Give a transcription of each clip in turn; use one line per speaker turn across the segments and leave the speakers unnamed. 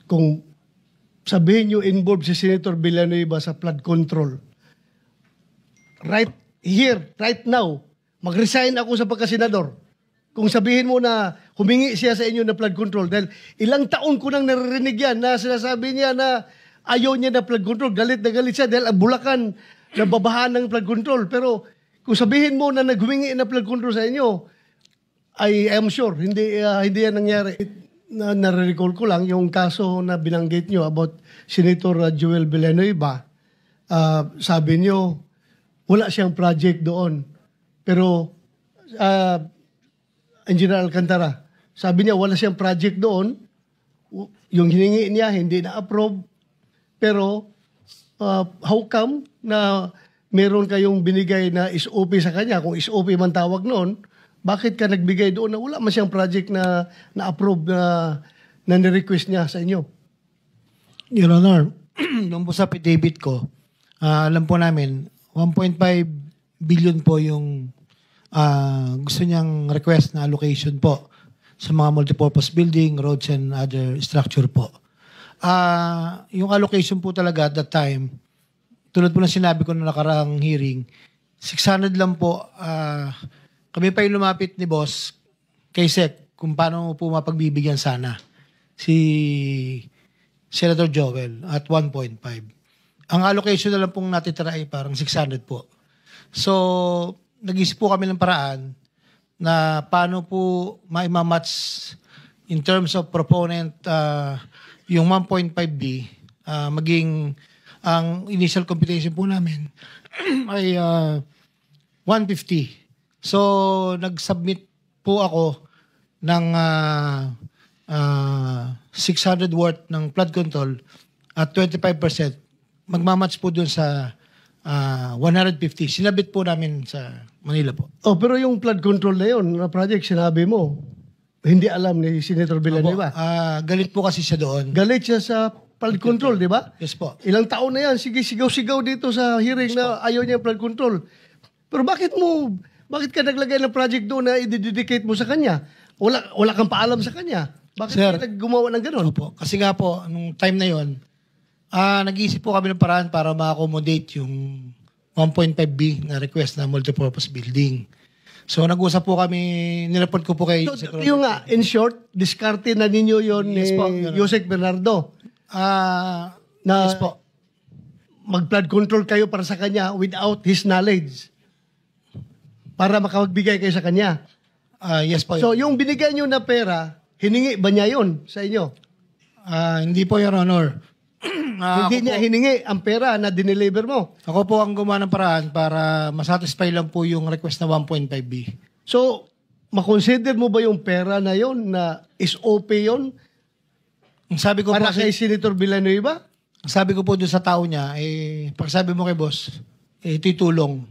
kung sabihin nyo involved si Senator Villanueva sa flood control, right here, right now, mag-resign ako sa pagkasenador. Kung sabihin mo na humingi siya sa inyo na flood control, dahil ilang taon ko nang naririnig yan na sinasabi niya na ayaw niya na flood control, galit na galit siya dahil ang Bulacan nababahan ng flood control. Pero kung sabihin mo na naghumingi na flood control sa inyo, I am sure, hindi yan nangyari. Nare-recall ko lang yung kaso na binanggit nyo about Senator Joel Villanueva. Sabi nyo, wala siyang project doon. Pero Engineer Alcantara, sabi niya wala siyang project doon. Yung hiningi niya hindi na-approve. Pero how come na meron kayong binigay na SOP sa kanya? Kung SOP man tawag noon, bakit ka nagbigay doon na wala man siyang project na na-approve na ni-request niya sa inyo?
Your Honor, nung po sa affidavit ko, alam po namin, 1.5 billion po yung gusto niyang request na allocation po sa mga multipurpose building, roads, and other structure po. Yung allocation po talaga at that time, tulad po na sinabi ko na nakaraang hearing, 600 lang po. Kami pa yung lumapit ni boss kay Sec kung paano po mapagbibigyan sana si Senator Joel at 1.5. Ang allocation na lang pong natitira ay parang 600 po. So, nag-isip po kami ng paraan na paano po ma-match in terms of proponent yung 1.5B maging ang initial computation po namin ay 150. So, nag-submit po ako ng 600 worth ng flood control at 25%. Magmamatch po dun sa 150. Sinabit po namin sa Manila po.
Oh, pero yung flood control na yun, na project, sinabi mo, hindi alam ni Senator Villanueva.
Galit po kasi siya doon.
Galit siya sa flood control, di ba?
Yes po.
Ilang taon na yan, sige, sigaw-sigaw dito sa hearing na ayaw niya flood control. Pero bakit ka naglagay ng project doon na i-dedicate mo sa kanya? Wala kang paalam sa kanya. Bakit
Sir,
ka gumawa ng gano'n?
Opo. Kasi nga po, nung time na yon, nag-iisip po kami ng paraan para ma-accommodate yung 1.5B na request na multipurpose building. So nag-usap po kami, nireport ko po kay...
So, yung nga, in short, diskarte na ninyo yon ni Yusek Bernardo.
Yes po.
Mag-flood control kayo para sa kanya without his knowledge. Para makapagbigay kayo sa kanya.
Yes po.
So yung binigay nyo na pera, hiningi ba niya yon sa inyo?
Hindi po, Your Honor.
Hindi niya hiningi ang pera na dineliver mo.
Ako po ang gumawa ng paraan para masatisfy lang po yung request na 1.5B.
So, makonsider mo ba yung pera na yon na SOP yon?
Ang sabi ko
para
po
kay Senator Villanueva?
Ang sabi ko po doon sa tao niya, pag sabi mo kay boss, itutulong.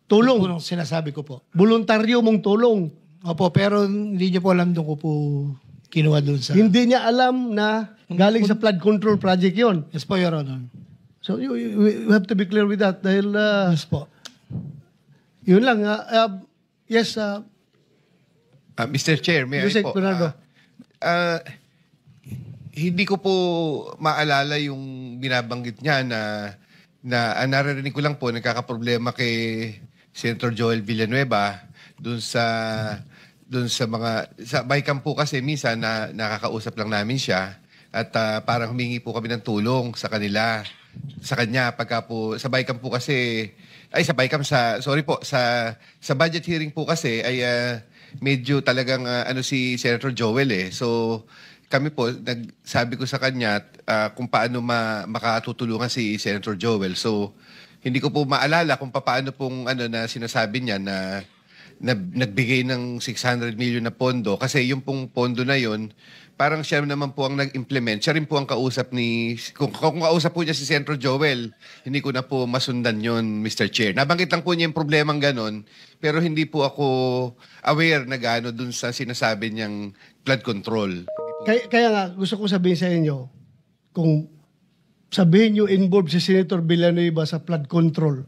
Tulong.
Tulong sinasabi ko po.
Voluntaryo mong tulong.
Opo, pero hindi niya po alam doon ko po kinuha doon sa...
Hindi niya alam na galing sa flood control project yon.
Yes po, Your Honor.
So you have to be clear with that dahil
yes po.
Yun lang. Yes.
Mr. Chair, may
Yusek
I po?
Bernardo.
Hindi ko po maalala yung binabanggit niya na naririnig ko lang po nagkakaproblema kay Senator Joel Villanueva doon sa Baykam po kasi minsan na nakakausap lang namin siya at parang humingi po kami ng tulong sa kanya pagka po sa Baykam po kasi sa budget hearing po kasi ay medyo talagang si Senator Joel so kami po nagsabi ko sa kanya kung paano makatutulungan si Senator Joel. So hindi ko po maalala kung paano pong na sinasabi niya na nagbigay ng 600 million na pondo kasi yung pong pondo na yon parang siya naman po ang nag-implement. Siya rin po ang kausap kung kausap po niya si Senator Joel, hindi ko na po masundan yon, Mr. Chair. Nabanggit lang po niya yung problemang ganon, pero hindi po ako aware na gaano dun sa sinasabi niyang flood control.
Kaya nga, gusto ko sabihin sa inyo, kung sabihin nyo involved si Senator Villanueva sa flood control,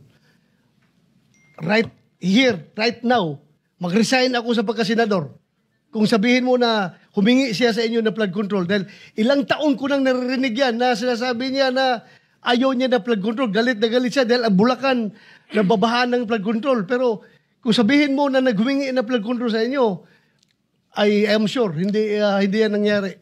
right here, right now, mag-resign ako sa pagkasenador. Kung sabihin mo na humingi siya sa inyo ng flood control. Dahil ilang taon ko nang naririnig yan na sinasabi niya na ayaw niya na flood control. Galit na galit siya dahil ang Bulacan nababahan ng flood control. Pero kung sabihin mo na naghumingi na flood control sa inyo, I am sure hindi yan nangyari.